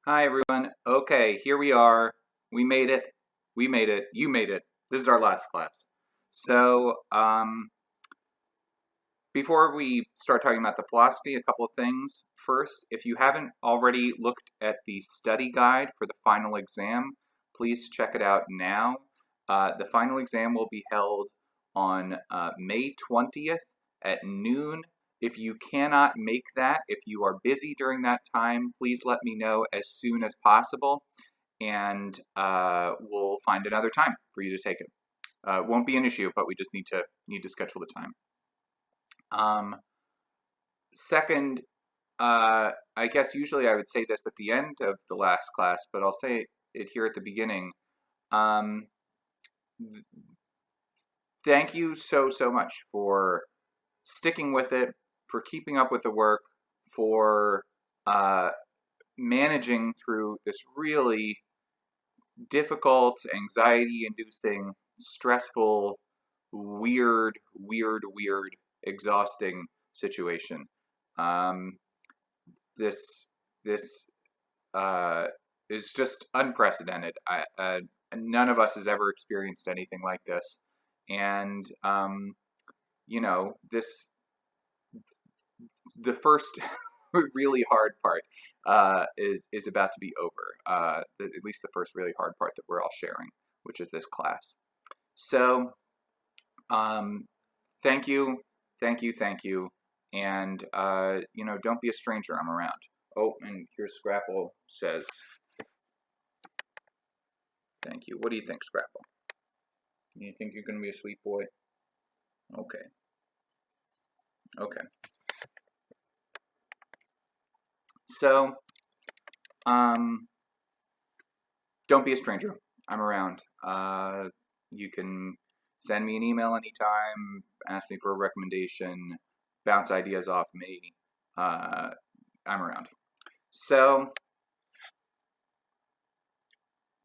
Hi everyone. Okay, here we are. We made it. We made it. You made it. This is our last class. So, before we start talking about the philosophy, a couple of things. First, if you haven't already looked at the study guide for the final exam, please check it out now. The final exam will be held on May 20th at noon. If you cannot make that, if you are busy during that time, please let me know as soon as possible, and we'll find another time for you to take it. It won't be an issue, but we just need to schedule the time. Second, I guess usually I would say this at the end of the last class, but I'll say it here at the beginning. Um, Thank you so much for sticking with it, for keeping up with the work, for managing through this really difficult, anxiety-inducing, stressful, weird, exhausting situation. Um, this this is just unprecedented. None of us has ever experienced anything like this, and this the first really hard part is about to be over. At least the first really hard part that we're all sharing, which is this class. So, thank you, thank you, and don't be a stranger. I'm around. Oh, and here's Scrapple says, "Thank you." What do you think, Scrapple? You think you're gonna be a sweet boy? Okay, okay. So, um, don't be a stranger. I'm around. You can send me an email anytime, ask me for a recommendation, bounce ideas off me. I'm around. So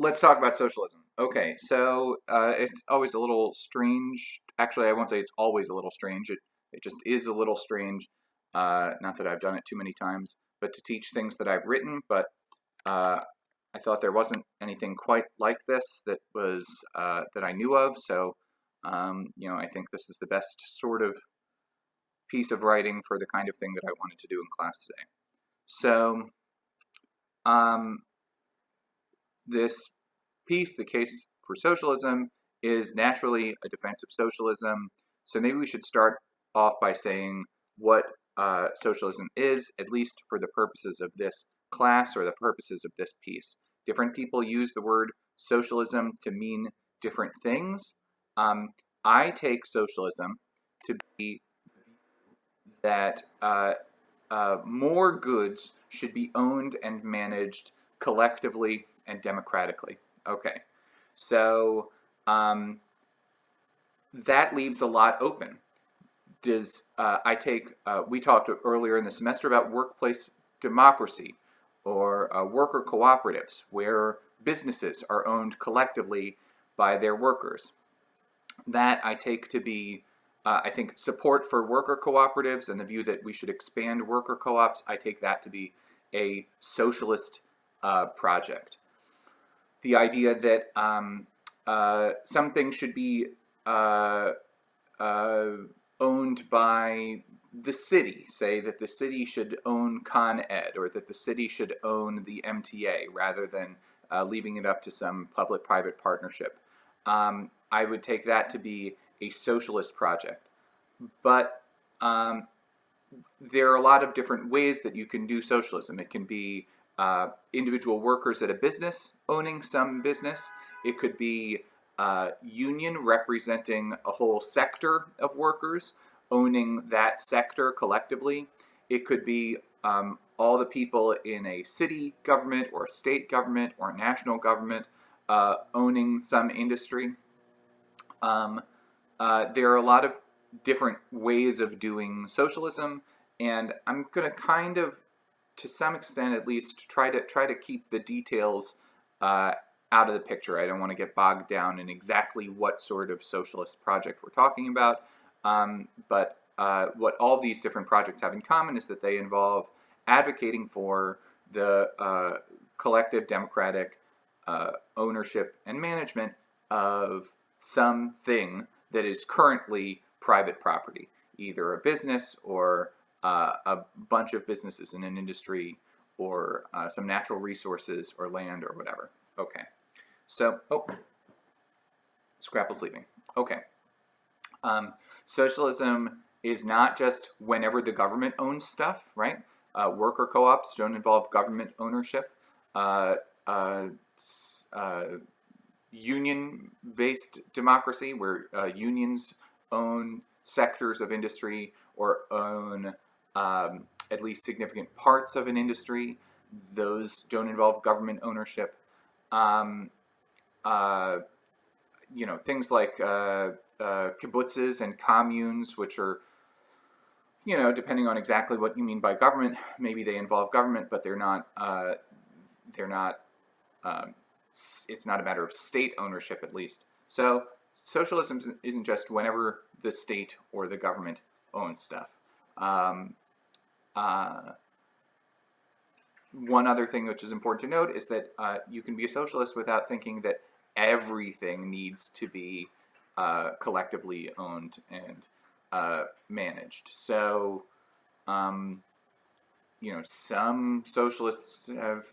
let's talk about socialism. Okay, so it's always a little strange. Actually, I won't say it's always a little strange. It just is a little strange. Not that I've done it too many times, but to teach things that I've written. But I thought there wasn't anything quite like this that was that I knew of. So I think this is the best sort of piece of writing for the kind of thing that I wanted to do in class today. So this piece, The Case for Socialism, is naturally a defense of socialism. So maybe we should start off by saying what socialism is, at least for the purposes of this class or the purposes of this piece. Different people use the word socialism to mean different things. I take socialism to be that more goods should be owned and managed collectively and democratically. Okay, so that leaves a lot open. We talked earlier in the semester about workplace democracy or worker cooperatives where businesses are owned collectively by their workers. That I take to be, I think, support for worker cooperatives and the view that we should expand worker co-ops. I take that to be a socialist project. The idea that some things should be owned by the city, say that the city should own Con Ed or that the city should own the MTA rather than leaving it up to some public-private partnership. I would take that to be a socialist project. But there are a lot of different ways that you can do socialism. It can be individual workers at a business owning some business. It could be union representing a whole sector of workers owning that sector collectively. It could be all the people in a city government or state government or national government owning some industry. There are a lot of different ways of doing socialism, and I'm going to kind of, to some extent at least, try to keep the details out of the picture. I don't want to get bogged down in exactly what sort of socialist project we're talking about, but what all these different projects have in common is that they involve advocating for the collective democratic ownership and management of something that is currently private property, either a business or a bunch of businesses in an industry, or some natural resources or land or whatever. Okay, so, Scrapple's leaving. Okay. Socialism is not just whenever the government owns stuff, right? Worker co-ops don't involve government ownership. Uh, uh, Union-based democracy, where unions own sectors of industry or own at least significant parts of an industry, those don't involve government ownership. Um, uh, things like kibbutzes and communes, which are, depending on exactly what you mean by government, maybe they involve government, but they're not. They're not. It's not a matter of state ownership, at least. So socialism isn't just whenever the state or the government owns stuff. Um, uh, One other thing which is important to note is that you can be a socialist without thinking that everything needs to be collectively owned and managed. So, some socialists have,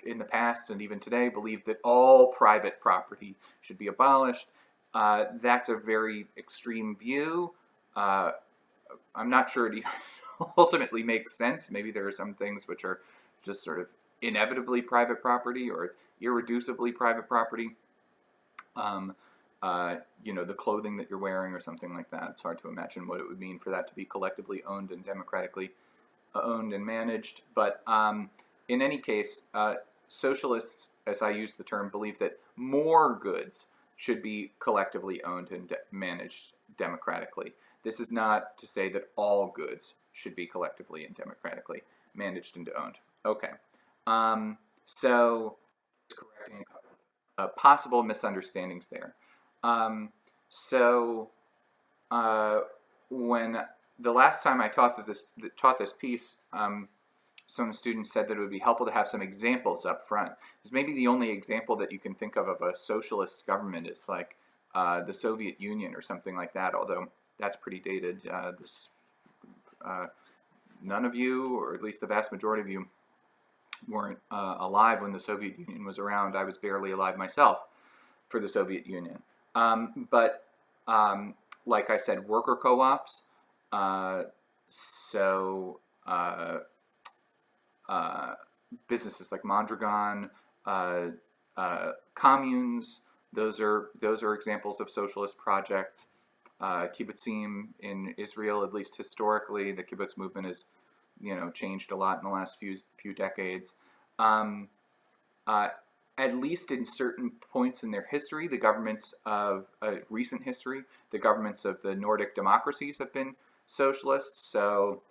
in the past and even today, believed that all private property should be abolished. That's a very extreme view. I'm not sure it ultimately makes sense. Maybe there are some things which are just sort of inevitably private property, or it's irreducibly private property. The clothing that you're wearing or something like that. It's hard to imagine what it would mean for that to be collectively owned and democratically owned and managed. But in any case, socialists, as I use the term, believe that more goods should be collectively owned and managed democratically. This is not to say that all goods should be collectively and democratically managed and owned. Okay. So, correcting a couple possible misunderstandings there. So, when the last time I taught this piece, some students said that it would be helpful to have some examples up front. Because maybe the only example that you can think of a socialist government is like the Soviet Union or something like that, although that's pretty dated. None of you, or at least the vast majority of you, weren't alive when the Soviet Union was around. I was barely alive myself for the Soviet Union. But like I said, worker co-ops, businesses like Mondragon, communes, those are examples of socialist projects. Kibbutzim in Israel, at least historically, the kibbutz movement has, changed a lot in the last few decades. At least in certain points in their history, the governments of recent history, the governments of the Nordic democracies have been socialist. So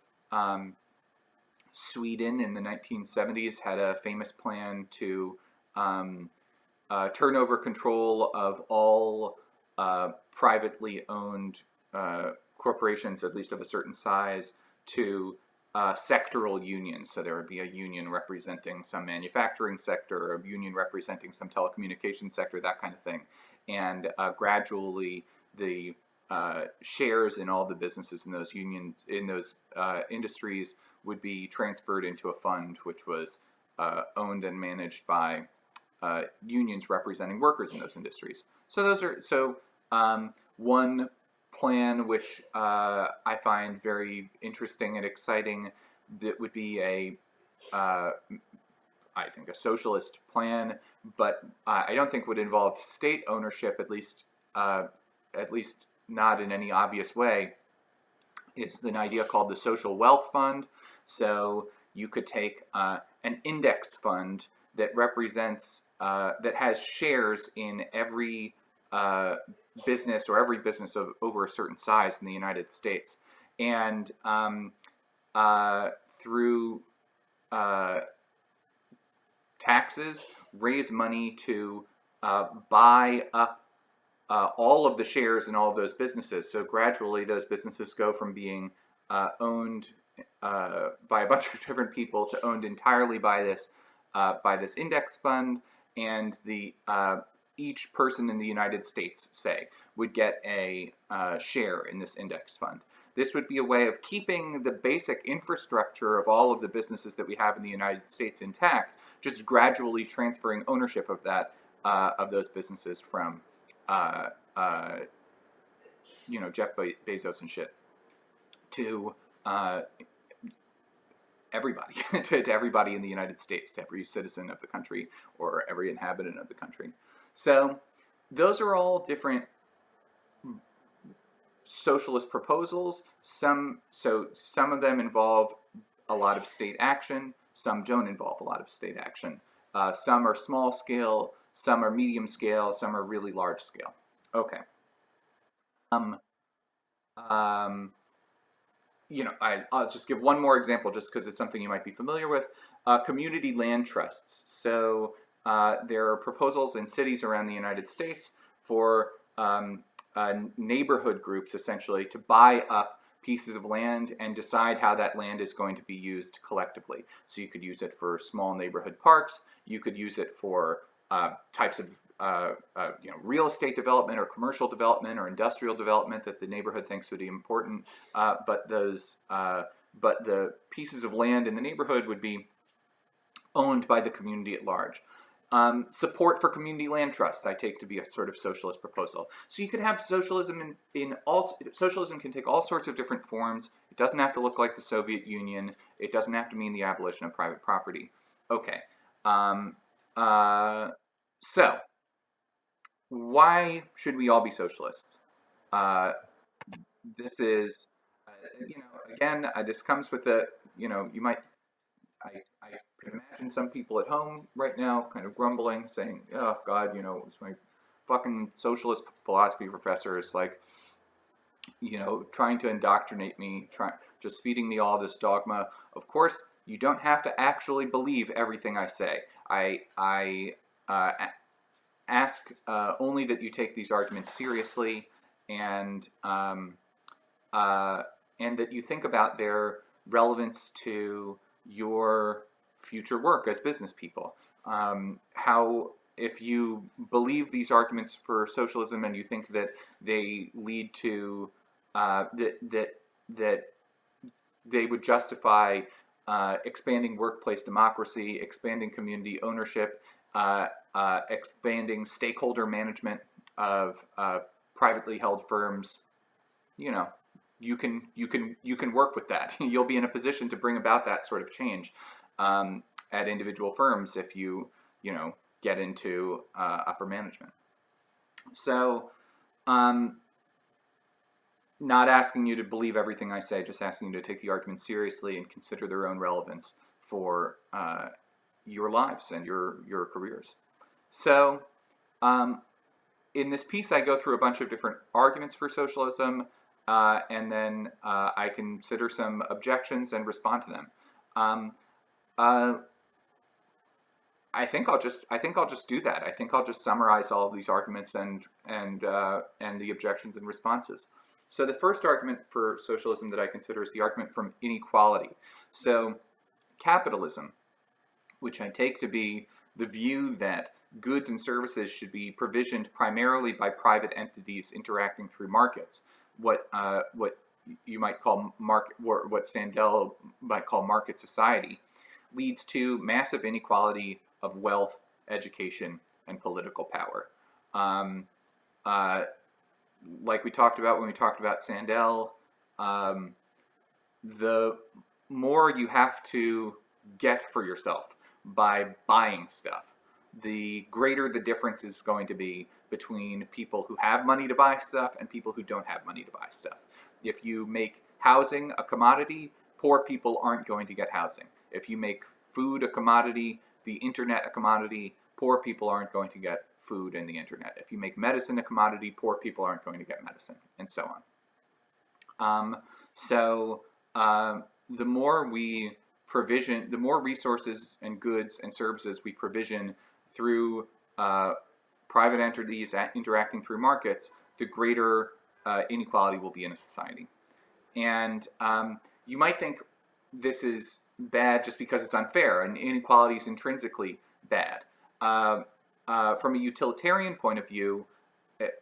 Sweden in the 1970s had a famous plan to turn over control of all privately owned corporations, at least of a certain size, to sectoral unions. So there would be a union representing some manufacturing sector, a union representing some telecommunications sector, that kind of thing. And gradually the shares in all the businesses in those unions, in those industries, would be transferred into a fund which was owned and managed by unions representing workers in those industries. So those are one plan which I find very interesting and exciting. That would be I think a socialist plan, but I don't think would involve state ownership, at least not in any obvious way. It's an idea called the social wealth fund. So you could take an index fund that represents that has shares in every business, or every business of over a certain size in the United States, and through taxes, raise money to buy up all of the shares in all of those businesses. So gradually those businesses go from being owned by a bunch of different people to owned entirely by this by this index fund, and each person in the United States, say, would get a share in this index fund. This would be a way of keeping the basic infrastructure of all of the businesses that we have in the United States intact, just gradually transferring ownership of that of those businesses from uh, uh, Jeff Bezos and shit to uh, everybody, to everybody in the United States, to every citizen of the country or every inhabitant of the country. So those are all different socialist proposals. Some of them involve a lot of state action. Some don't involve a lot of state action. Some are small scale. Some are medium scale. Some are really large scale. Okay. Um, um, I'll just give one more example just because it's something you might be familiar with. Community land trusts. So there are proposals in cities around the United States for neighborhood groups, essentially, to buy up pieces of land and decide how that land is going to be used collectively. So you could use it for small neighborhood parks. You could use it for types of real estate development or commercial development or industrial development that the neighborhood thinks would be important. But the pieces of land in the neighborhood would be owned by the community at large. Support for community land trusts I take to be a sort of socialist proposal. So you could have socialism socialism can take all sorts of different forms. It doesn't have to look like the Soviet Union. It doesn't have to mean the abolition of private property. Okay. So why should we all be socialists? This is, again, this comes with you might, I can imagine some people at home right now kind of grumbling, saying, oh, God, it's my fucking socialist philosophy professor is like, trying to indoctrinate me, just feeding me all this dogma. Of course, you don't have to actually believe everything I say. I ask only that you take these arguments seriously, and that you think about their relevance to your future work as business people. How, if you believe these arguments for socialism and you think that they lead to that they would justify expanding workplace democracy, expanding community ownership, expanding stakeholder management of privately held firms, you can work with that. You'll be in a position to bring about that sort of change at individual firms if you get into upper management. So, not asking you to believe everything I say, just asking you to take the arguments seriously and consider their own relevance for your lives and your careers. So, in this piece, I go through a bunch of different arguments for socialism, and then I consider some objections and respond to them. I think I'll just do that. I think I'll just summarize all of these arguments and the objections and responses. So the first argument for socialism that I consider is the argument from inequality. So capitalism, which I take to be the view that goods and services should be provisioned primarily by private entities interacting through markets, what you might call market, or what Sandel might call market society, leads to massive inequality of wealth, education, and political power. Like we talked about when we talked about Sandel, the more you have to get for yourself by buying stuff, the greater the difference is going to be between people who have money to buy stuff and people who don't have money to buy stuff. If you make housing a commodity, poor people aren't going to get housing. If you make food a commodity, the internet a commodity, poor people aren't going to get food and the internet. If you make medicine a commodity, poor people aren't going to get medicine, and so on. The more we provision, the more resources and goods and services we provision through private entities interacting through markets, the greater inequality will be in a society. And you might think this is bad just because it's unfair, and inequality is intrinsically bad. From a utilitarian point of view,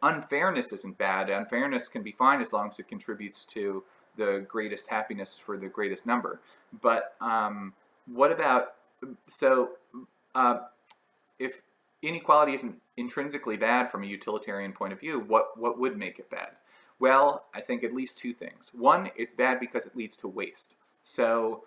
unfairness isn't bad. Unfairness can be fine as long as it contributes to the greatest happiness for the greatest number. But what about, so if inequality isn't intrinsically bad from a utilitarian point of view, what would make it bad? Well, I think at least two things. One, it's bad because it leads to waste. So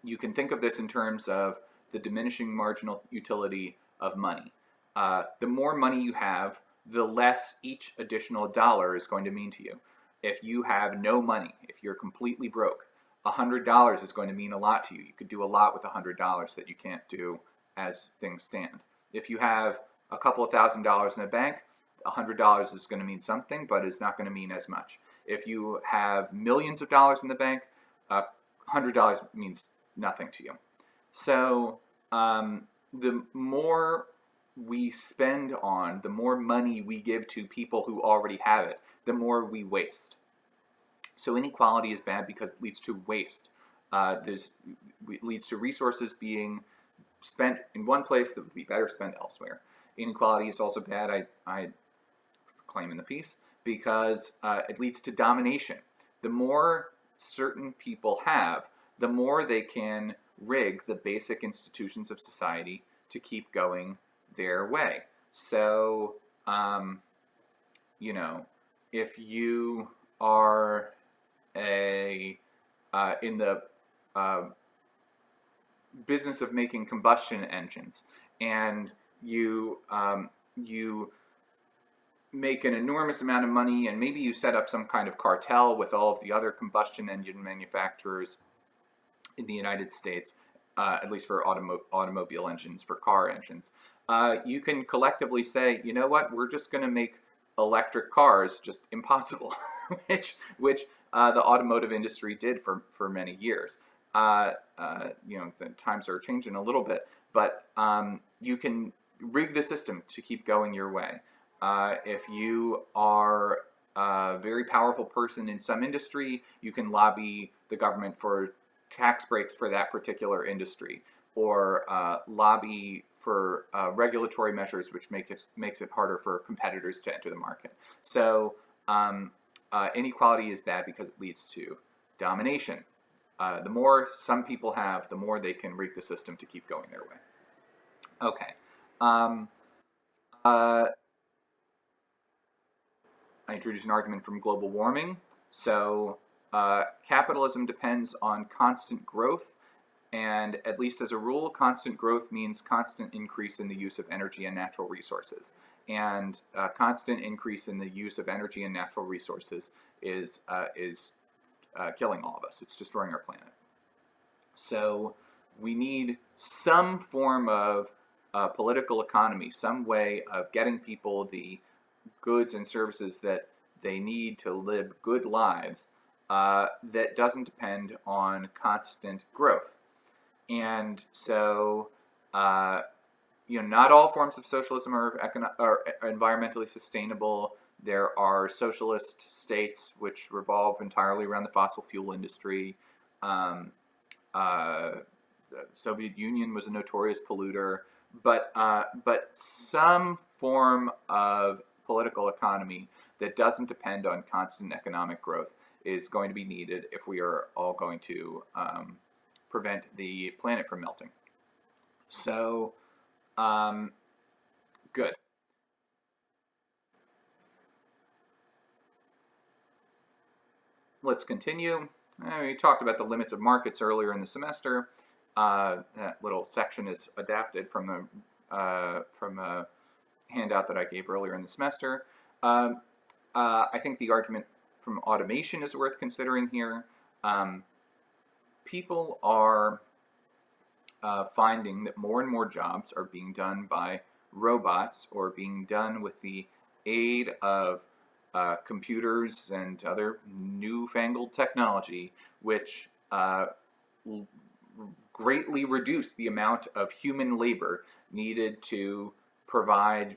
you can think of this in terms of the diminishing marginal utility of money. The more money you have, the less each additional dollar is going to mean to you. If you have no money, if you're completely broke, $100 is going to mean a lot to you. You could do a lot with $100 that you can't do as things stand. If you have a couple of $1,000s in a bank, $100 is going to mean something, but it's not going to mean as much. If you have millions of dollars in the bank, $100 means nothing to you. So the more we spend on, the more money we give to people who already have it, the more we waste. So inequality is bad because it leads to waste. It leads to resources being spent in one place that would be better spent elsewhere. Inequality is also bad, I claim in the piece, because it leads to domination. The more certain people have, the more they can rig the basic institutions of society to keep going their way. So, if you are in the business of making combustion engines, and you make an enormous amount of money, and maybe you set up some kind of cartel with all of the other combustion engine manufacturers in the United States, at least for automobile engines, for car engines. You can collectively say, you know what, we're just going to make electric cars just impossible, which the automotive industry did for many years. The times are changing a little bit, but you can rig the system to keep going your way. If you are a very powerful person in some industry, you can lobby the government for tax breaks for that particular industry, or lobby for regulatory measures which makes it harder for competitors to enter the market. So inequality is bad because it leads to domination. The more some people have, the more they can rig the system to keep going their way. Okay. I introduced an argument from global warming. So capitalism depends on constant growth, and at least as a rule, constant growth means constant increase in the use of energy and natural resources. And constant increase in the use of energy and natural resources is killing all of us. It's destroying our planet. So we need some form of political economy, some way of getting people the goods and services that they need to live good lives that doesn't depend on constant growth. And so, not all forms of socialism are environmentally sustainable. There are socialist states which revolve entirely around the fossil fuel industry. The Soviet Union was a notorious polluter, but some form of political economy that doesn't depend on constant economic growth is going to be needed if we are all going to prevent the planet from melting. So, good. Let's continue. We talked about the limits of markets earlier in the semester. That little section is adapted from a handout that I gave earlier in the semester. I think the argument from automation is worth considering here. People are finding that more and more jobs are being done by robots or being done with the aid of computers and other newfangled technology, which greatly reduce the amount of human labor needed to provide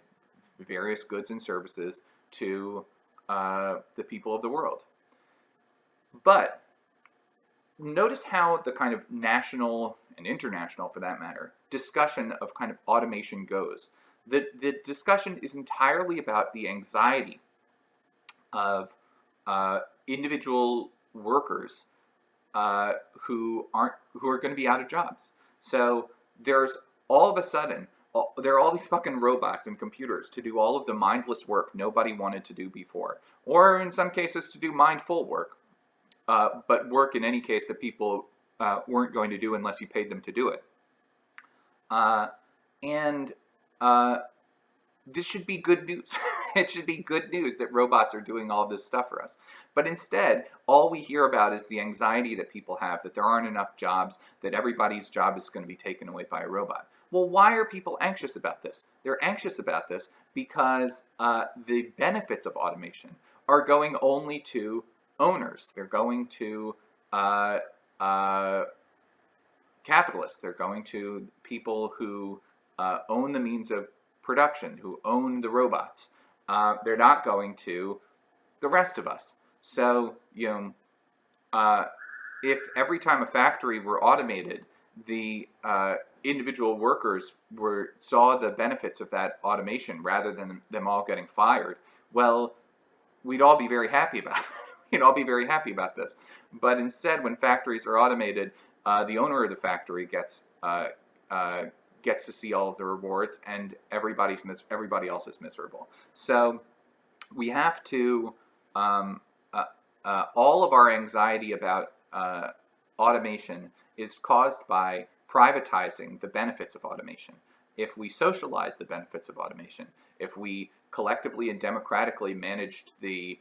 various goods and services to the people of the world. But notice how the kind of national and international, for that matter, discussion of kind of automation goes. The discussion is entirely about the anxiety of individual workers who are going to be out of jobs. So there's all of a sudden there are all these fucking robots and computers to do all of the mindless work nobody wanted to do before, or in some cases to do mindful work, but work in any case that people weren't going to do unless you paid them to do it. And this should be good news. It should be good news that robots are doing all this stuff for us. But instead, all we hear about is the anxiety that people have, that there aren't enough jobs, that everybody's job is going to be taken away by a robot. Well, why are people anxious about this? They're anxious about this because the benefits of automation are going only to owners. They're going to capitalists. They're going to people who own the means of production, who own the robots. They're not going to the rest of us. So, if every time a factory were automated, the individual workers saw the benefits of that automation rather than them all getting fired, well, we'd all be very happy about it. We'd all be very happy about this. But instead, when factories are automated, the owner of the factory gets to see all of the rewards, and everybody else is miserable. So we have to all of our anxiety about automation is caused by privatizing the benefits of automation. If we socialize the benefits of automation, if we collectively and democratically managed the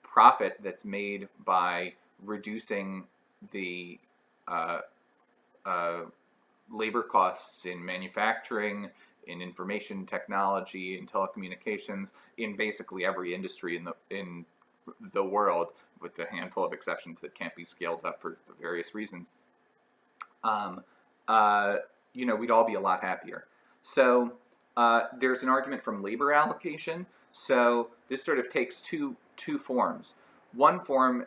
profit that's made by reducing the labor costs in manufacturing, in information technology, in telecommunications, in basically every industry in the world, with a handful of exceptions that can't be scaled up for various reasons, we'd all be a lot happier. So there's an argument from labor allocation. So this sort of takes two forms. One form,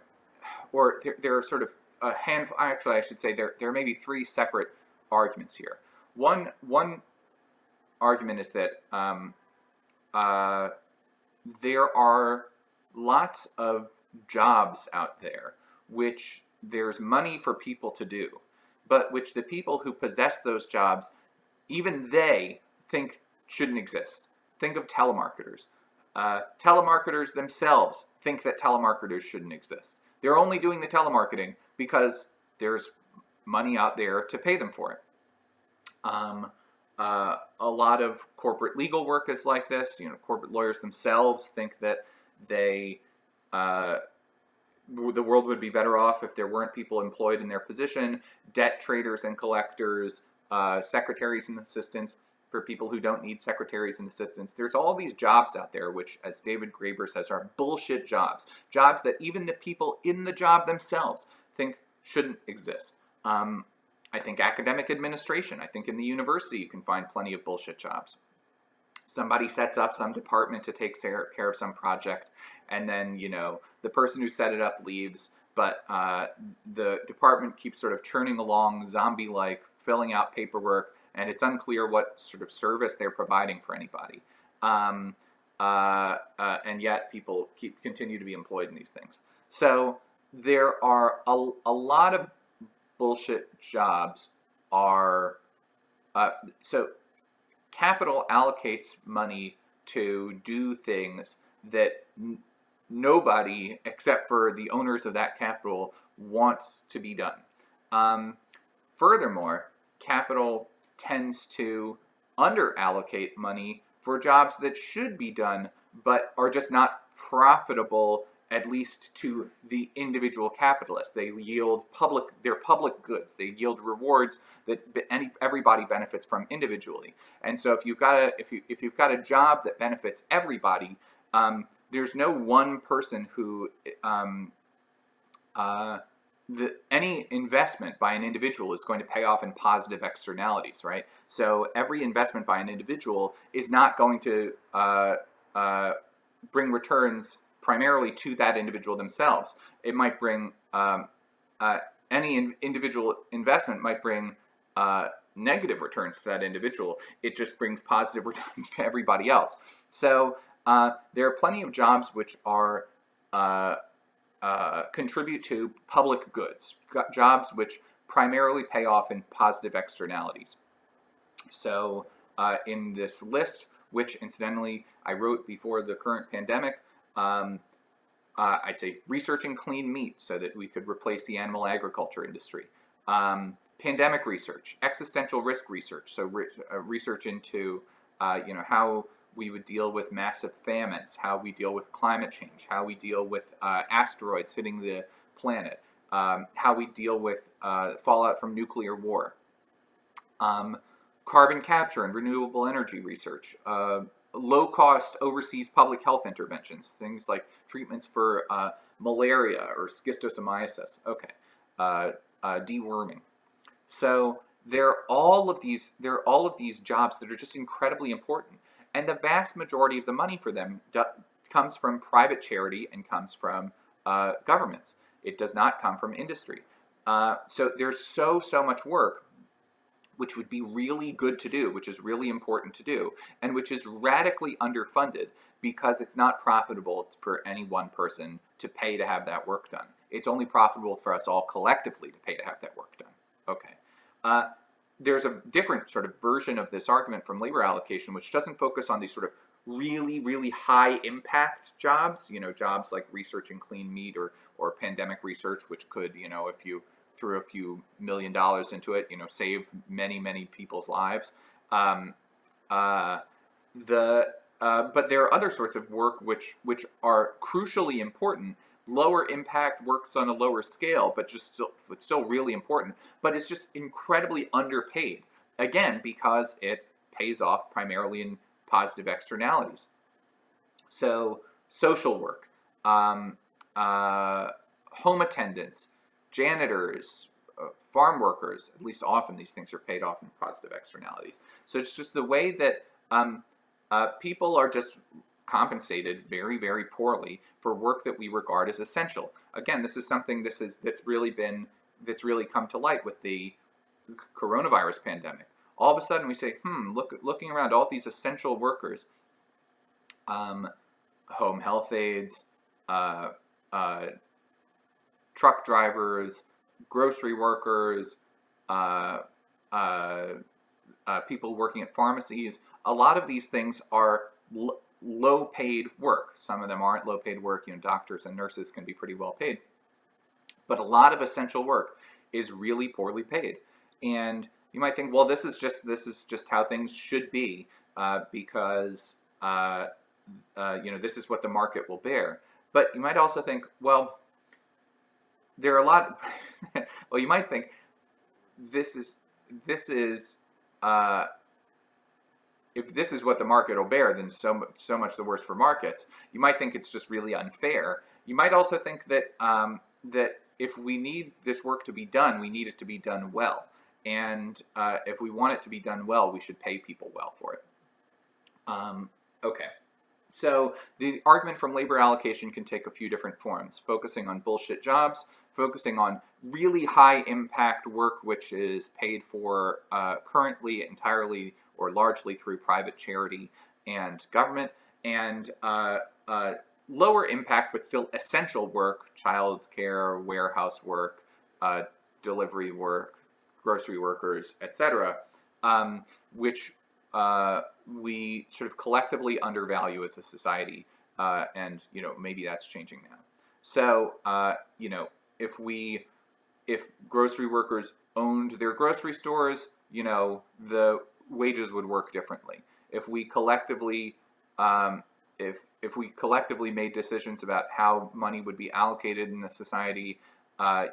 or there are sort of a handful. Actually, I should say there may be three separate arguments here. One argument is that there are lots of jobs out there which there's money for people to do, but which the people who possess those jobs, even they think shouldn't exist. Think of telemarketers. Telemarketers themselves think that telemarketers shouldn't exist. They're only doing the telemarketing because there's money out there to pay them for it. A lot of corporate legal work is like this. Corporate lawyers themselves think that the world would be better off if there weren't people employed in their position. Debt traders and collectors, secretaries and assistants for people who don't need secretaries and assistants. There's all these jobs out there which, as David Graeber says, are bullshit jobs. Jobs that even the people in the job themselves think shouldn't exist. I think academic administration. I think in the university you can find plenty of bullshit jobs. Somebody sets up some department to take care of some project, and then the person who set it up leaves, but the department keeps sort of churning along zombie-like, filling out paperwork, and it's unclear what sort of service they're providing for anybody. And yet people continue to be employed in these things. So there are a lot of bullshit jobs so capital allocates money to do things that nobody except for the owners of that capital wants to be done. Furthermore, capital tends to under-allocate money for jobs that should be done but are just not profitable, at least to the individual capitalist. They yield they're public goods. They yield rewards that everybody benefits from individually. And so if you've got a job that benefits everybody, there's no one person who any investment by an individual is going to pay off in positive externalities, right? So every investment by an individual is not going to bring returns primarily to that individual themselves. It might bring any individual investment might bring negative returns to that individual. It just brings positive returns to everybody else. So there are plenty of jobs which are contribute to public goods, jobs which primarily pay off in positive externalities. So in this list, which incidentally I wrote before the current pandemic, I'd say researching clean meat so that we could replace the animal agriculture industry. Pandemic research, existential risk research, so research into how we would deal with massive famines, how we deal with climate change, how we deal with asteroids hitting the planet, how we deal with fallout from nuclear war. Carbon capture and renewable energy research, low-cost overseas public health interventions, things like treatments for malaria or schistosomiasis, deworming. So there are all of these jobs that are just incredibly important, and the vast majority of the money for them comes from private charity and comes from governments. It does not come from industry. So there's so much work which would be really good to do, which is really important to do, and which is radically underfunded because it's not profitable for any one person to pay to have that work done. It's only profitable for us all collectively to pay to have that work done. Okay. There's a different sort of version of this argument from labor allocation, which doesn't focus on these sort of really high impact jobs, jobs like researching clean meat or pandemic research, which could, if you threw a few $1 million into it, save many people's lives. But there are other sorts of work which are crucially important. Lower impact works on a lower scale, but it's still really important. But it's just incredibly underpaid. Again, because it pays off primarily in positive externalities. So social work, home attendants, janitors, farm workers, at least often these things are paid off in positive externalities. So it's just the way that people are just compensated very poorly for work that we regard as essential. Again, this is something that's really come to light with the coronavirus pandemic. All of a sudden we say, looking around, all these essential workers, home health aides, truck drivers, grocery workers, people working at pharmacies. A lot of these things are low-paid work. Some of them aren't low-paid work. Doctors and nurses can be pretty well paid. But a lot of essential work is really poorly paid. And you might think, well, this is just how things should be because this is what the market will bear. But you might also think, well, there are a lot. Well, you might think this is if this is what the market will bear, then so much the worse for markets. You might think it's just really unfair. You might also think that that if we need this work to be done, we need it to be done well. And if we want it to be done well, we should pay people well for it. Okay. So the argument from labor allocation can take a few different forms, focusing on bullshit jobs, focusing on really high impact work which is paid for currently entirely or largely through private charity and government, and lower impact but still essential work, child care, warehouse work, delivery work, grocery workers, etc., which we sort of collectively undervalue as a society, and maybe that's changing now. So if grocery workers owned their grocery stores, the wages would work differently. If we collectively if we collectively made decisions about how money would be allocated in the society,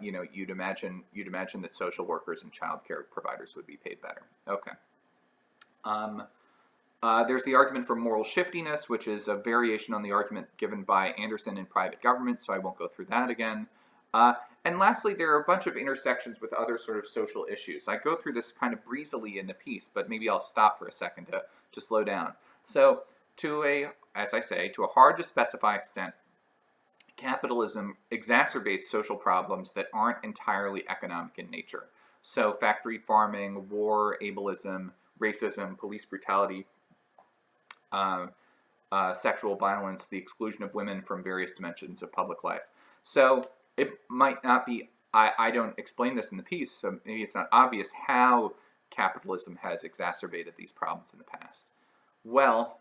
you'd imagine that social workers and child care providers would be paid better. Okay. There's the argument for moral shiftiness, which is a variation on the argument given by Anderson in Private Government, so I won't go through that again. And lastly, there are a bunch of intersections with other sort of social issues. I go through this kind of breezily in the piece, but maybe I'll stop for a second to slow down. So, as I say, to a hard to specify extent, capitalism exacerbates social problems that aren't entirely economic in nature. So factory farming, war, ableism, racism, police brutality, sexual violence, the exclusion of women from various dimensions of public life. So it might not be, I don't explain this in the piece, so maybe it's not obvious how capitalism has exacerbated these problems in the past. Well,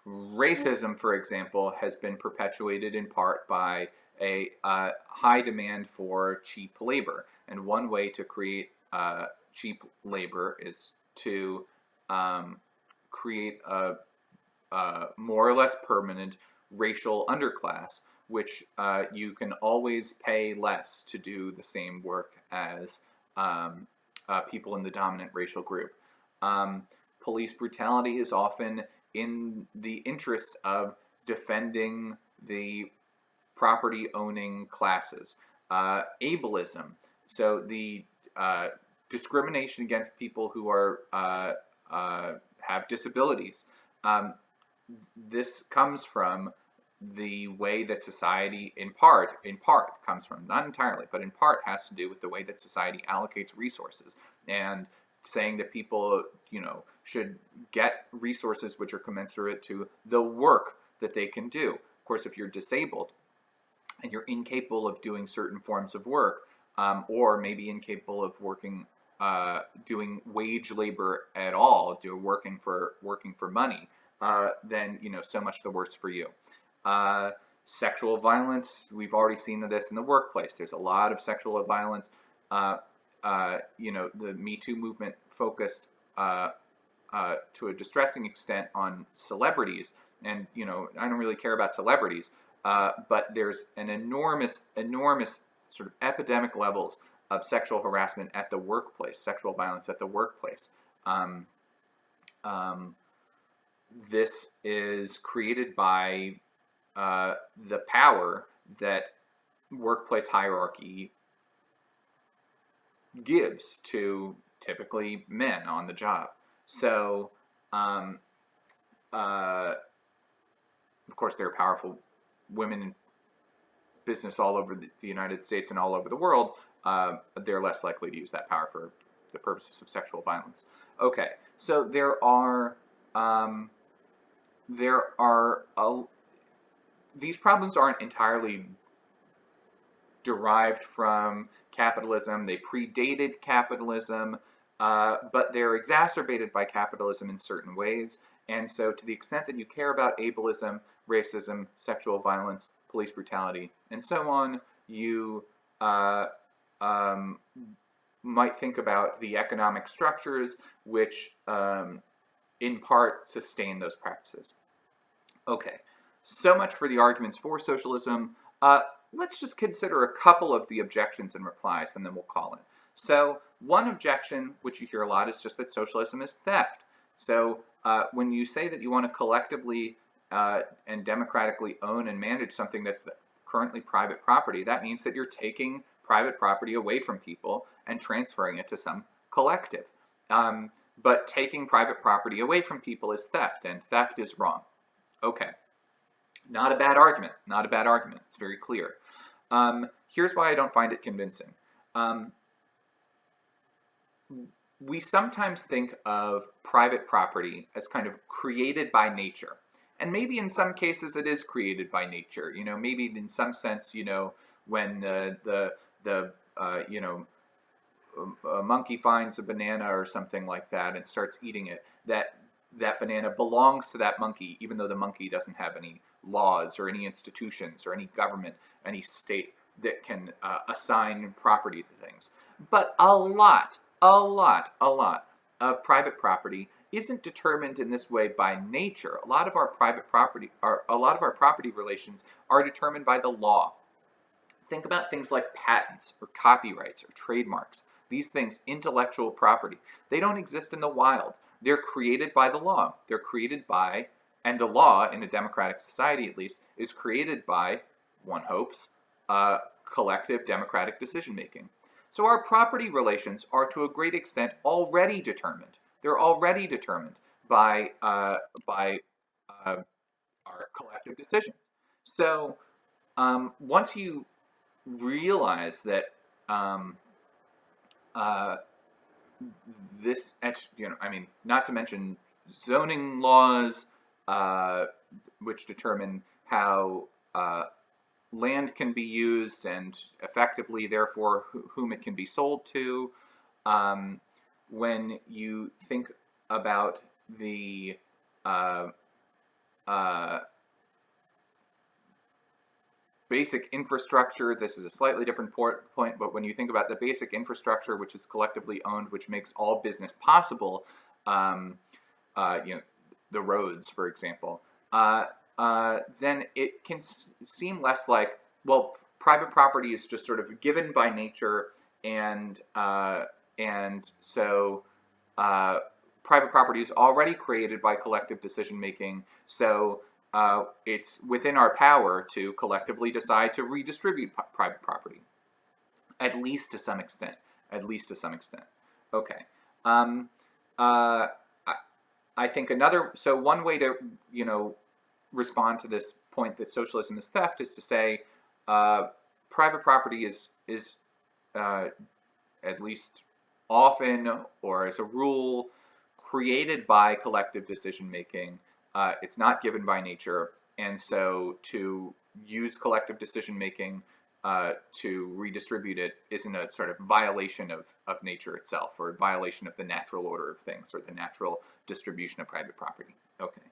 racism, for example, has been perpetuated in part by a high demand for cheap labor. And one way to create cheap labor is to create a more or less permanent racial underclass, which you can always pay less to do the same work as people in the dominant racial group. Police brutality is often in the interest of defending the property owning classes. Ableism, so the discrimination against people who are have disabilities. This comes from the way that society, in part comes from, not entirely, but in part has to do with the way that society allocates resources, and saying that people, should get resources which are commensurate to the work that they can do. Of course, if you're disabled and you're incapable of doing certain forms of work, or maybe incapable of working, doing wage labor at all, working for money, then so much the worse for you. Sexual violence, we've already seen this in the workplace. There's a lot of sexual violence. The Me Too movement focused to a distressing extent on celebrities, and I don't really care about celebrities, but there's an enormous sort of epidemic levels of sexual harassment at the workplace, sexual violence at the workplace. This is created by the power that workplace hierarchy gives to typically men on the job. So, of course, there are powerful women in business all over the United States and all over the world. They're less likely to use that power for the purposes of sexual violence. Okay, so these problems aren't entirely derived from capitalism. They predated capitalism, but they're exacerbated by capitalism in certain ways. And so to the extent that you care about ableism, racism, sexual violence, police brutality, and so on, you might think about the economic structures which in part sustain those practices. Okay, so much for the arguments for socialism. Let's just consider a couple of the objections and replies, and then we'll call it. So one objection, which you hear a lot, is just that socialism is theft. So when you say that you want to collectively and democratically own and manage something that's currently private property, that means that you're taking private property away from people and transferring it to some collective. But taking private property away from people is theft, and theft is wrong. Okay. Not a bad argument. Not a bad argument. It's very clear. Here's why I don't find it convincing. We sometimes think of private property as kind of created by nature. And maybe in some cases it is created by nature. Maybe in some sense, when a monkey finds a banana or something like that and starts eating it, that banana belongs to that monkey, even though the monkey doesn't have any laws or any institutions or any government, any state that can assign property to things. But a lot of private property isn't determined in this way by nature. A lot of our property relations are determined by the law. Think about things like patents or copyrights or trademarks. These things, intellectual property, they don't exist in the wild. They're created by the law. They're created by, and the law, in a democratic society at least, is created by, one hopes, collective democratic decision-making. So our property relations are to a great extent already determined. They're already determined by our collective decisions. So once you realize that this, I mean, not to mention zoning laws, which determine how land can be used and effectively, therefore, whom it can be sold to. When you think about the basic infrastructure, this is a slightly different point, but when you think about the basic infrastructure which is collectively owned, which makes all business possible, the roads, for example, then it can seem less like, well, private property is just sort of given by nature, and so private property is already created by collective decision making. So it's within our power to collectively decide to redistribute private property, at least to some extent. At least to some extent. Okay. I think one way to respond to this point that socialism is theft is to say private property is at least often, or as a rule, created by collective decision making. It's not given by nature, and so to use collective decision making to redistribute it isn't a sort of violation of nature itself, or a violation of the natural order of things, or the natural distribution of private property. Okay.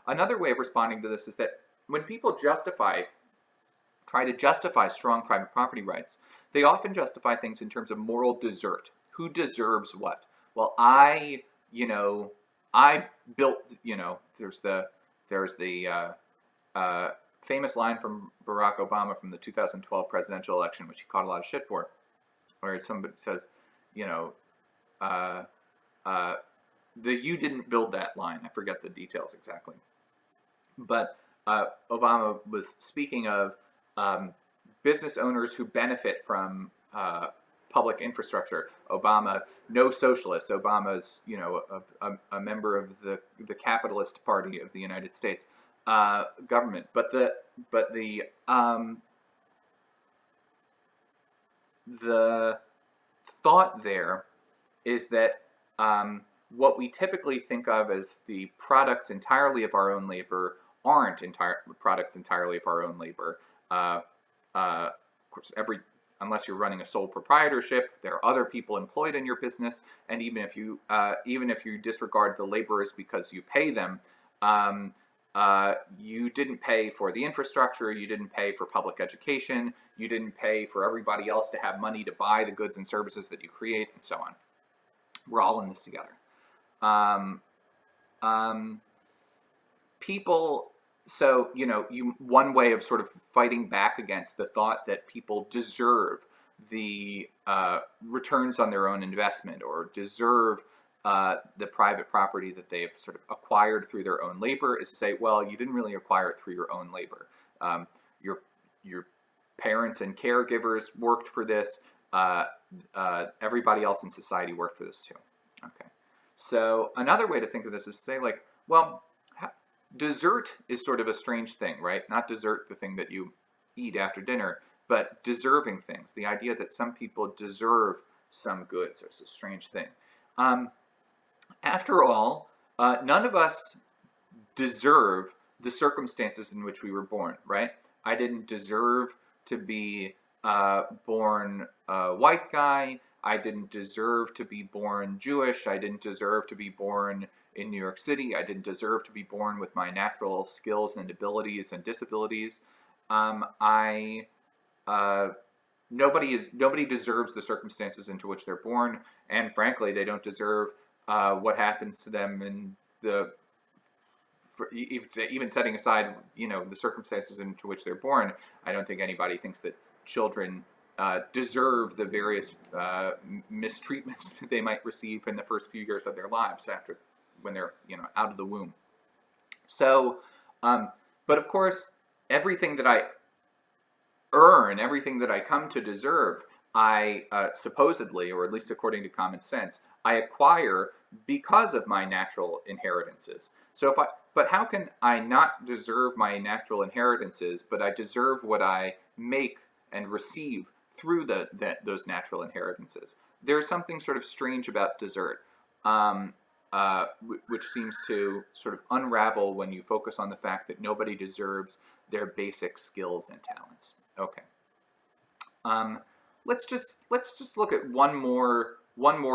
Another way of responding to this is that when people try to justify strong private property rights, they often justify things in terms of moral desert. Who deserves what? Well, I built, there's the famous line from Barack Obama from the 2012 presidential election, which he caught a lot of shit for, where somebody says, you didn't build that line. I forget the details exactly. But Obama was speaking of business owners who benefit from public infrastructure. Obama, no socialist. Obama's, a member of the capitalist party of the United States government. But the thought there is that what we typically think of as the products entirely of our own labor aren't products entirely of our own labor. Of course, unless you're running a sole proprietorship, there are other people employed in your business, and even if you disregard the laborers because you pay them, you didn't pay for the infrastructure, you didn't pay for public education, you didn't pay for everybody else to have money to buy the goods and services that you create, and so on. We're all in this together. So, one way of sort of fighting back against the thought that people deserve the returns on their own investment, or deserve the private property that they've sort of acquired through their own labor, is to say, well, you didn't really acquire it through your own labor. Your parents and caregivers worked for this. Everybody else in society worked for this too. Okay. So another way to think of this is to say, like, well, dessert is sort of a strange thing, right? Not dessert, the thing that you eat after dinner, but deserving things. The idea that some people deserve some goods is a strange thing. After all, none of us deserve the circumstances in which we were born, right? I didn't deserve to be born a white guy. I didn't deserve to be born Jewish. I didn't deserve to be born in New York City. I didn't deserve to be born with my natural skills and abilities and disabilities. Nobody deserves the circumstances into which they're born, and frankly, they don't deserve what happens to them in even setting aside, the circumstances into which they're born. I don't think anybody thinks that children deserve the various mistreatments that they might receive in the first few years of their lives when they're out of the womb. So, but of course, everything that I earn, everything that I come to deserve, I supposedly, or at least according to common sense, I acquire because of my natural inheritances. So but how can I not deserve my natural inheritances, but I deserve what I make and receive through those natural inheritances? There's something sort of strange about desert, which seems to sort of unravel when you focus on the fact that nobody deserves their basic skills and talents. Okay. Let's just look at one more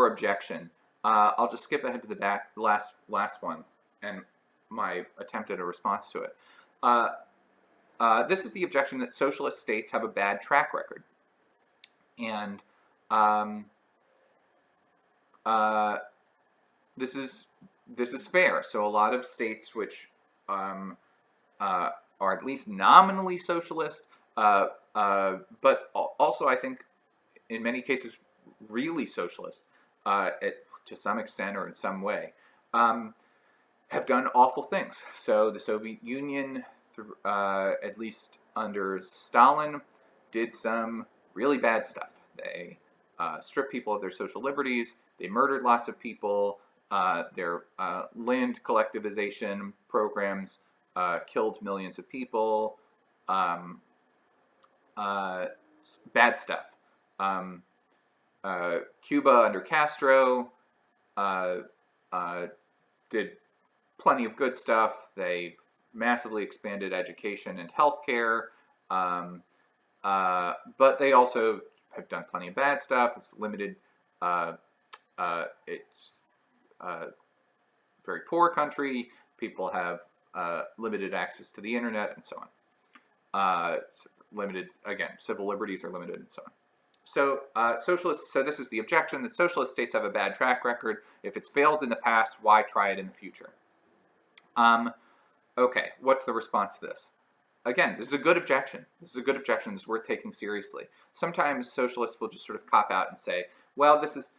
objection. I'll just skip ahead to the last one and my attempt at a response to it. This is the objection that socialist states have a bad track record, and this is fair. So a lot of states which are at least nominally socialist, but also I think in many cases really socialist to some extent or in some way, have done awful things. So the Soviet Union, at least under Stalin, did some really bad stuff. They stripped people of their social liberties. They murdered lots of people. Their land collectivization programs killed millions of people. Bad stuff. Cuba under Castro did plenty of good stuff. They massively expanded education and healthcare, but they also have done plenty of bad stuff. It's limited. It's a very poor country. People have limited access to the internet and so on. It's limited, again, civil liberties are limited and so on. So so this is the objection, that socialist states have a bad track record. If it's failed in the past, why try it in the future? Okay, what's the response to this? Again, this is a good objection. This is a good objection. It's worth taking seriously. Sometimes socialists will just sort of cop out and say, well, this is,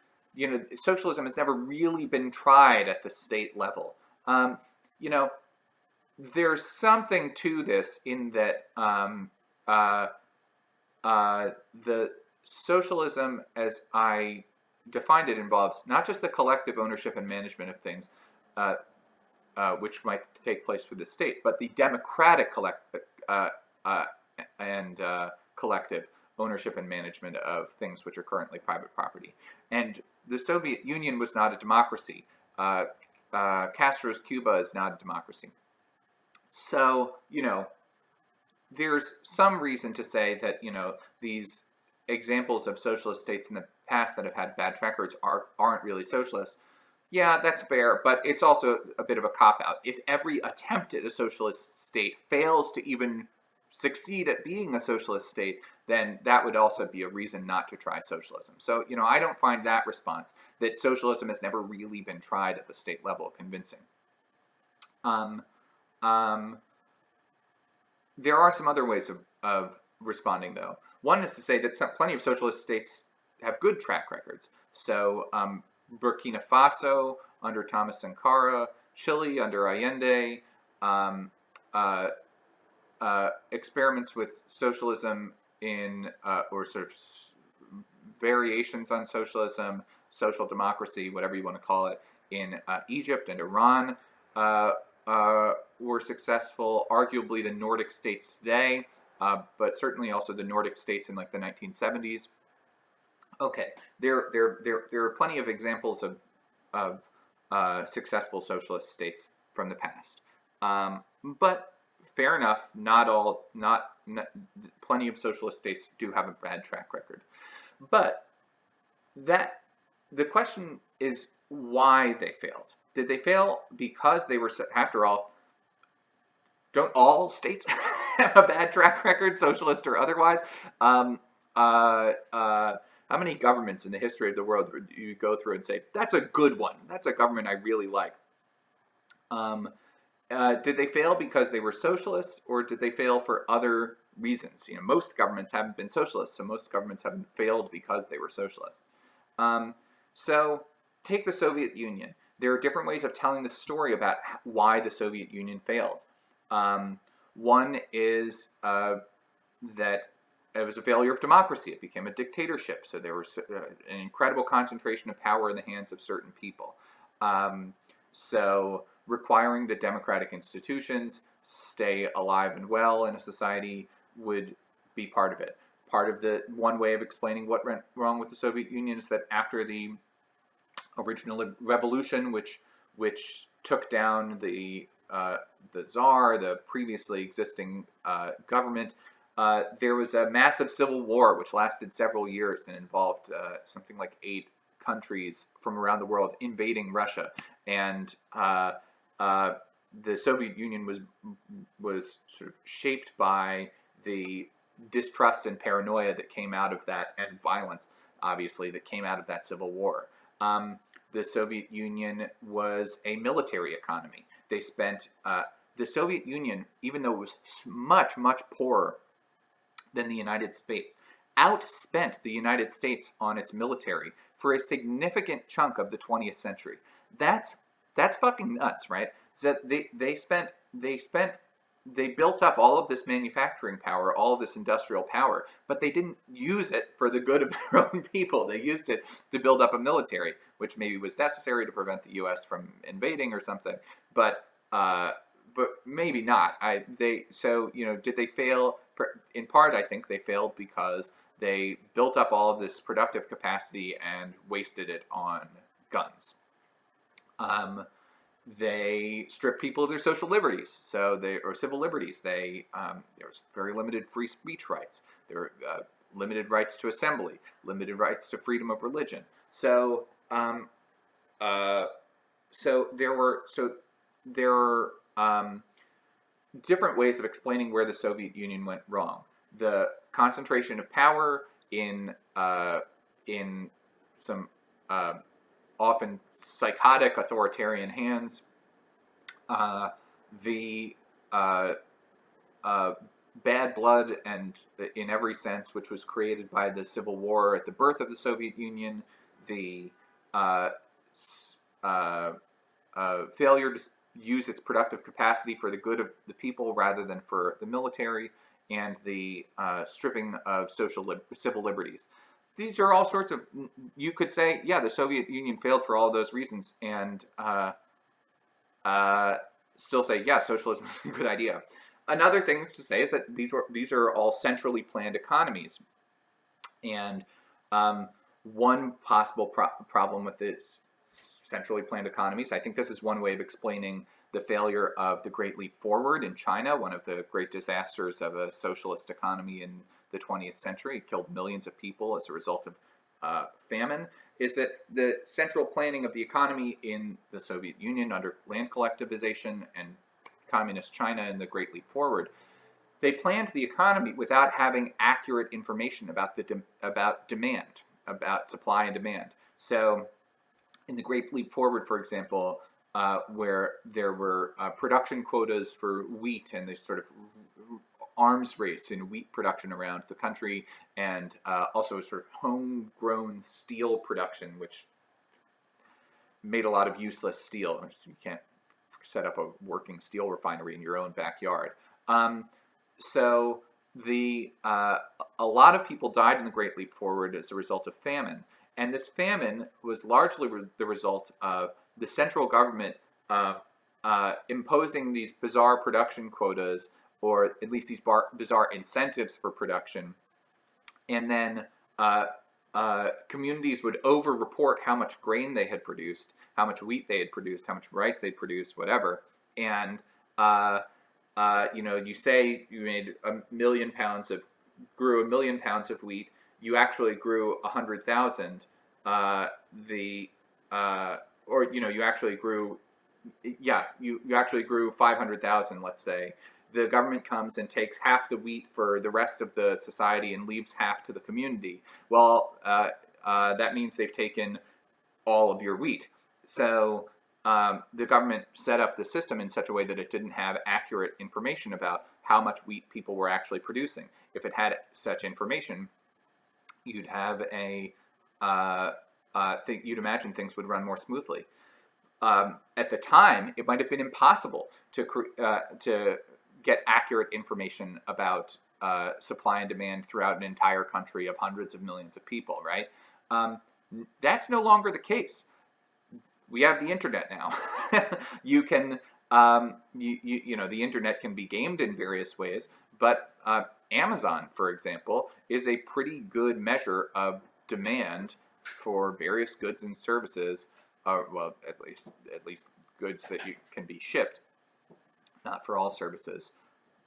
socialism has never really been tried at the state level. There's something to this in that the socialism, as I defined it, involves not just the collective ownership and management of things, which might take place with the state, but the democratic collective ownership and management of things which are currently private property. And the Soviet Union was not a democracy. Castro's Cuba is not a democracy. So, there's some reason to say that, these examples of socialist states in the past that have had bad track records aren't really socialist. Yeah, that's fair, but it's also a bit of a cop-out. If every attempt at a socialist state fails to even succeed at being a socialist state, then that would also be a reason not to try socialism. So, I don't find that response, that socialism has never really been tried at the state level, convincing. There are some other ways of responding, though. One is to say that plenty of socialist states have good track records. So Burkina Faso under Thomas Sankara, Chile under Allende, experiments with socialism or sort of variations on socialism, social democracy, whatever you want to call it, in Egypt and Iran were successful. Arguably the Nordic states today, but certainly also the Nordic states in like the 1970s. Okay, there are plenty of examples of successful socialist states from the past, but fair enough. Plenty of socialist states do have a bad track record, but the question is why they failed. Did they fail because they were, after all, don't all states have a bad track record, socialist or otherwise? How many governments in the history of the world do you go through and say, that's a good one, that's a government I really like? Did they fail because they were socialists, or did they fail for other reasons? Most governments haven't been socialists, so most governments haven't failed because they were socialists. So take the Soviet Union. There are different ways of telling the story about why the Soviet Union failed. One is that it was a failure of democracy. It became a dictatorship, so there was an incredible concentration of power in the hands of certain people. So requiring that democratic institutions stay alive and well in a society would be part of it. Part of the one way of explaining what went wrong with the Soviet Union is that after the original revolution, which took down the czar, the previously existing government, there was a massive civil war which lasted several years and involved something like 8 countries from around the world invading Russia, and the Soviet Union was sort of shaped by the distrust and paranoia that came out of that, and violence, obviously, that came out of that civil war. The Soviet Union was a military economy. They spent the Soviet Union, even though it was much, much poorer than the United States, outspent the United States on its military for a significant chunk of the 20th century. That's fucking nuts, right? So they built up all of this manufacturing power, all of this industrial power, but they didn't use it for the good of their own people. They used it to build up a military, which maybe was necessary to prevent the U.S. from invading or something, but maybe not. Did they fail? In part, I think they failed because they built up all of this productive capacity and wasted it on guns. They stripped people of their social liberties, or civil liberties. There was very limited free speech rights. There were limited rights to assembly, limited rights to freedom of religion. So there are different ways of explaining where the Soviet Union went wrong. The concentration of power in some often psychotic authoritarian hands, the bad blood, and in every sense, which was created by the Civil War at the birth of the Soviet Union, the failure to use its productive capacity for the good of the people rather than for the military, and the stripping of civil liberties. These are all sorts of, you could say, yeah, the Soviet Union failed for all of those reasons, and still say, yeah, socialism is a good idea. Another thing to say is that these are all centrally planned economies, and one possible problem with this centrally planned economies, I think this is one way of explaining the failure of the Great Leap Forward in China, one of the great disasters of a socialist economy in the 20th century. It killed millions of people as a result of famine, is that the central planning of the economy in the Soviet Union under land collectivization and communist China in the Great Leap Forward, they planned the economy without having accurate information about demand, about supply and demand. So in the Great Leap Forward, for example, where there were production quotas for wheat, and this sort of arms race in wheat production around the country, and also sort of homegrown steel production, which made a lot of useless steel. You can't set up a working steel refinery in your own backyard. So a lot of people died in the Great Leap Forward as a result of famine. And this famine was largely the result of the central government imposing these bizarre production quotas, or at least these bizarre incentives for production. And then communities would over-report how much grain they had produced, how much wheat they had produced, how much rice they'd produced, whatever. And you say you made grew 1 million pounds of wheat. You actually grew 100,000. You actually grew, you actually grew 500,000. Let's say the government comes and takes half the wheat for the rest of the society and leaves half to the community. Well, that means they've taken all of your wheat. So the government set up the system in such a way that it didn't have accurate information about how much wheat people were actually producing. If it had such information, you'd have you'd imagine things would run more smoothly. At the time, it might have been impossible to get accurate information about supply and demand throughout an entire country of hundreds of millions of people, right? That's no longer the case. we have the internet now. You can, you know, the internet can be gamed in various ways, but Amazon, for example, is a pretty good measure of demand for various goods and services. Well, at least goods that can be shipped, not for all services.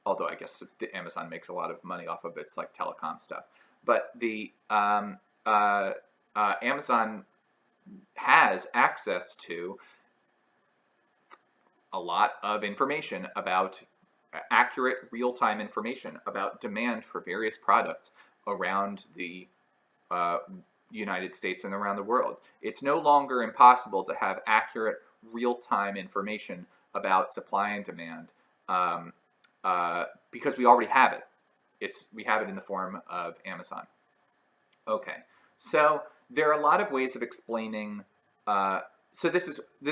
Although I guess Amazon makes a lot of money off of its like telecom stuff. But the Amazon has access to a lot of information about accurate real-time information about demand for various products around the United States and around the world. It's no longer impossible to have accurate real-time information about supply and demand because we already have it. We have it in the form of Amazon. Okay, so there are a lot of ways of explaining. So this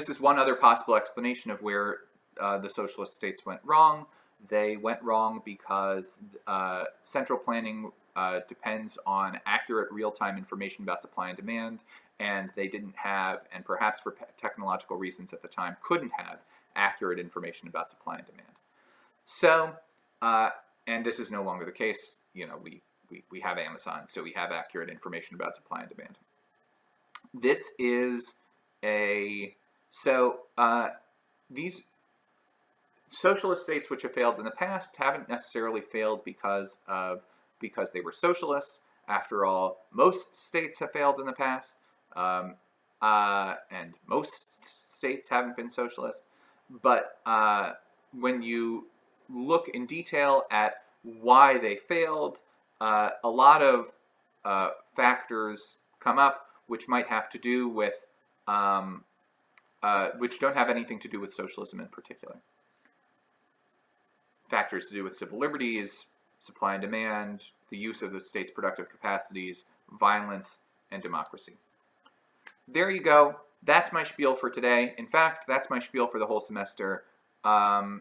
is one other possible explanation of where the socialist states went wrong. They went wrong because central planning depends on accurate real-time information about supply and demand, and they didn't have, and perhaps for technological reasons at the time, couldn't have accurate information about supply and demand. So, and this is no longer the case. You know, we have Amazon, so we have accurate information about supply and demand. This is these socialist states which have failed in the past haven't necessarily failed because they were socialist. After all, most states have failed in the past, and most states haven't been socialist. But when you look in detail at why they failed, a lot of factors come up which might have to do with, which don't have anything to do with socialism in particular. Factors to do with civil liberties, supply and demand, the use of the state's productive capacities, violence, and democracy. There you go. That's my spiel for today. In fact, that's my spiel for the whole semester. I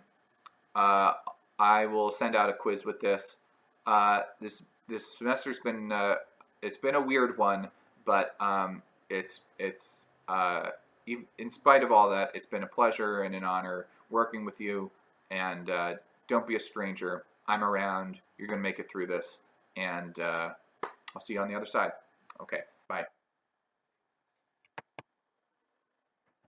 will send out a quiz with this. This semester's been it's been a weird one, but it's in spite of all that, it's been a pleasure and an honor working with you. And don't be a stranger. I'm around. You're going to make it through this, and I'll see you on the other side. Okay.